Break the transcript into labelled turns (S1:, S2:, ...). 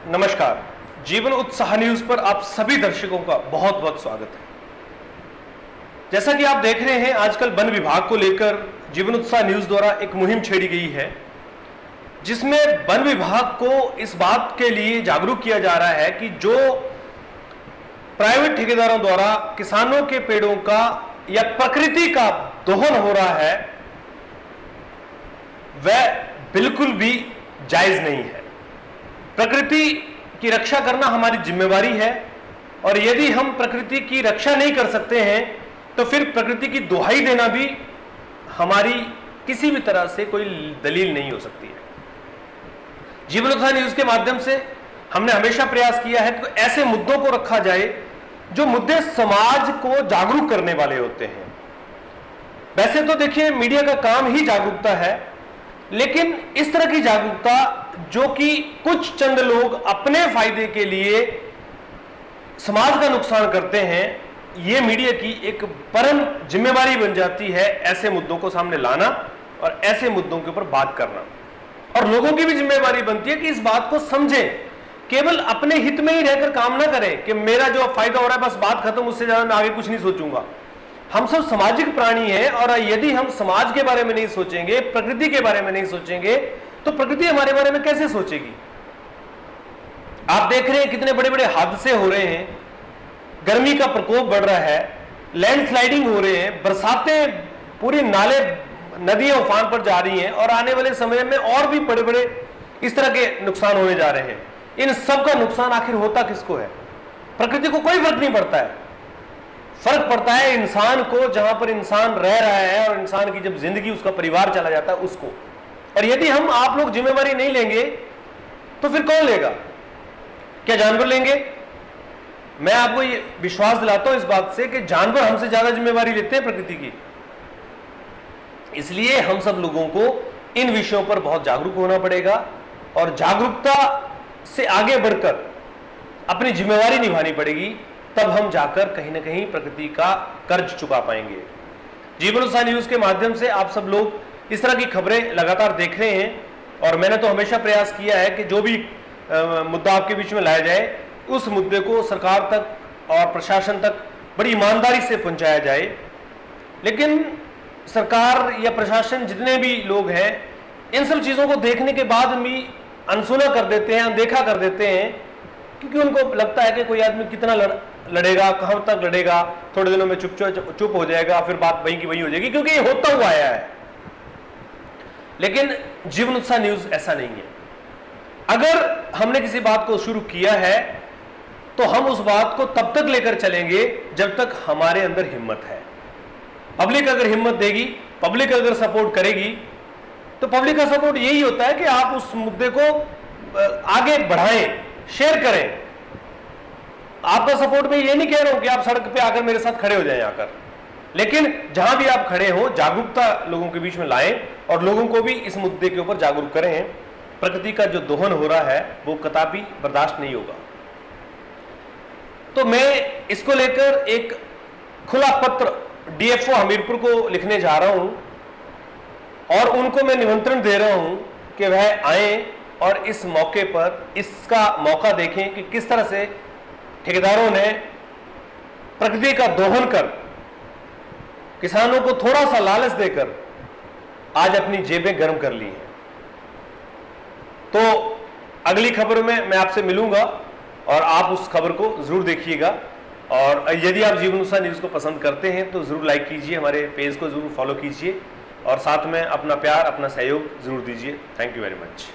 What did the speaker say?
S1: नमस्कार। जीवन उत्साह न्यूज पर आप सभी दर्शकों का बहुत बहुत स्वागत है। जैसा कि आप देख रहे हैं, आजकल वन विभाग को लेकर जीवन उत्साह न्यूज द्वारा एक मुहिम छेड़ी गई है, जिसमें वन विभाग को इस बात के लिए जागरूक किया जा रहा है कि जो प्राइवेट ठेकेदारों द्वारा किसानों के पेड़ों का या प्रकृति का दोहन हो रहा है, वह बिल्कुल भी जायज नहीं है। प्रकृति की रक्षा करना हमारी जिम्मेवारी है, और यदि हम प्रकृति की रक्षा नहीं कर सकते हैं तो फिर प्रकृति की दुहाई देना भी हमारी किसी भी तरह से कोई दलील नहीं हो सकती है। जीवन उत्साह न्यूज के माध्यम से हमने हमेशा प्रयास किया है कि ऐसे मुद्दों को रखा जाए जो मुद्दे समाज को जागरूक करने वाले होते हैं। वैसे तो देखिए, मीडिया का काम ही जागरूकता है, लेकिन इस तरह की जागरूकता जो कि कुछ चंद लोग अपने फायदे के लिए समाज का नुकसान करते हैं, यह मीडिया की एक परम जिम्मेवारी बन जाती है ऐसे मुद्दों को सामने लाना और ऐसे मुद्दों के ऊपर बात करना। और लोगों की भी जिम्मेवारी बनती है कि इस बात को समझें, केवल अपने हित में ही रहकर काम ना करें कि मेरा जो फायदा हो रहा है बस बात खत्म, उससे ज्यादा मैं आगे कुछ नहीं सोचूंगा। हम सब सामाजिक प्राणी हैं, और यदि हम समाज के बारे में नहीं सोचेंगे, प्रकृति के बारे में नहीं सोचेंगे, तो प्रकृति हमारे बारे में कैसे सोचेगी। आप देख रहे हैं कितने बड़े बड़े हादसे हो रहे हैं, गर्मी का प्रकोप बढ़ रहा है, लैंडस्लाइडिंग हो रहे हैं, बरसातें पूरी नाले नदियां उफान पर जा रही हैं, और आने वाले समय में और भी बड़े बड़े इस तरह के नुकसान होने जा रहे हैं। इन सब का नुकसान आखिर होता किसको है? प्रकृति को कोई फर्क नहीं पड़ता है। फर्क पड़ता है इंसान को, जहां पर इंसान रह रहा है और इंसान की जब जिंदगी, उसका परिवार चला जाता है उसको। और यदि हम आप लोग जिम्मेवारी नहीं लेंगे तो फिर कौन लेगा? क्या जानवर लेंगे? मैं आपको ये विश्वास दिलाता हूं इस बात से कि जानवर हमसे ज्यादा जिम्मेवारी लेते हैं प्रकृति की। इसलिए हम सब लोगों को इन विषयों पर बहुत जागरूक होना पड़ेगा, और जागरूकता से आगे बढ़कर अपनी जिम्मेवारी निभानी पड़ेगी, तब हम जाकर कहीं ना कहीं प्रकृति का कर्ज चुका पाएंगे। जीवन उत्साह न्यूज के माध्यम से आप सब लोग इस तरह की खबरें लगातार देख रहे हैं, और मैंने तो हमेशा प्रयास किया है कि जो भी मुद्दा आपके बीच में लाया जाए, उस मुद्दे को सरकार तक और प्रशासन तक बड़ी ईमानदारी से पहुंचाया जाए। लेकिन सरकार या प्रशासन, जितने भी लोग हैं, इन सब चीज़ों को देखने के बाद भी अनसुना कर देते हैं, अनदेखा कर देते हैं, क्योंकि उनको लगता है कि कोई आदमी कितना लड़ेगा, कहाँ तक लड़ेगा, थोड़े दिनों में चुप हो जाएगा, फिर बात वहीं की वहीं हो जाएगी, क्योंकि ये होता हुआ आया है। लेकिन जीवन उत्साह न्यूज ऐसा नहीं है। अगर हमने किसी बात को शुरू किया है तो हम उस बात को तब तक लेकर चलेंगे जब तक हमारे अंदर हिम्मत है। पब्लिक अगर हिम्मत देगी, पब्लिक अगर सपोर्ट करेगी, तो पब्लिक का सपोर्ट यही होता है कि आप उस मुद्दे को आगे बढ़ाएं, शेयर करें। आपका सपोर्ट मैं ये नहीं कह रहा हूं कि आप सड़क पे आकर मेरे साथ खड़े हो जाएं आकर, लेकिन जहां भी आप खड़े हो, जागरूकता लोगों के बीच में लाएं और लोगों को भी इस मुद्दे के ऊपर जागरूक करें। प्रकृति का जो दोहन हो रहा है वो कदापि बर्दाश्त नहीं होगा। तो मैं इसको लेकर एक खुला पत्र डीएफओ हमीरपुर को लिखने जा रहा हूं, और उनको मैं निमंत्रण दे रहा हूं कि वह आए और इस मौके पर इसका मौका देखें कि किस तरह से ठेकेदारों ने प्रकृति का दोहन कर किसानों को थोड़ा सा लालच देकर आज अपनी जेबें गर्म कर ली हैं। तो अगली खबर में मैं आपसे मिलूंगा, और आप उस खबर को जरूर देखिएगा। और यदि आप जीवन उत्साह न्यूज को पसंद करते हैं तो जरूर लाइक कीजिए, हमारे पेज को जरूर फॉलो कीजिए, और साथ में अपना प्यार, अपना सहयोग जरूर दीजिए। Thank you very much.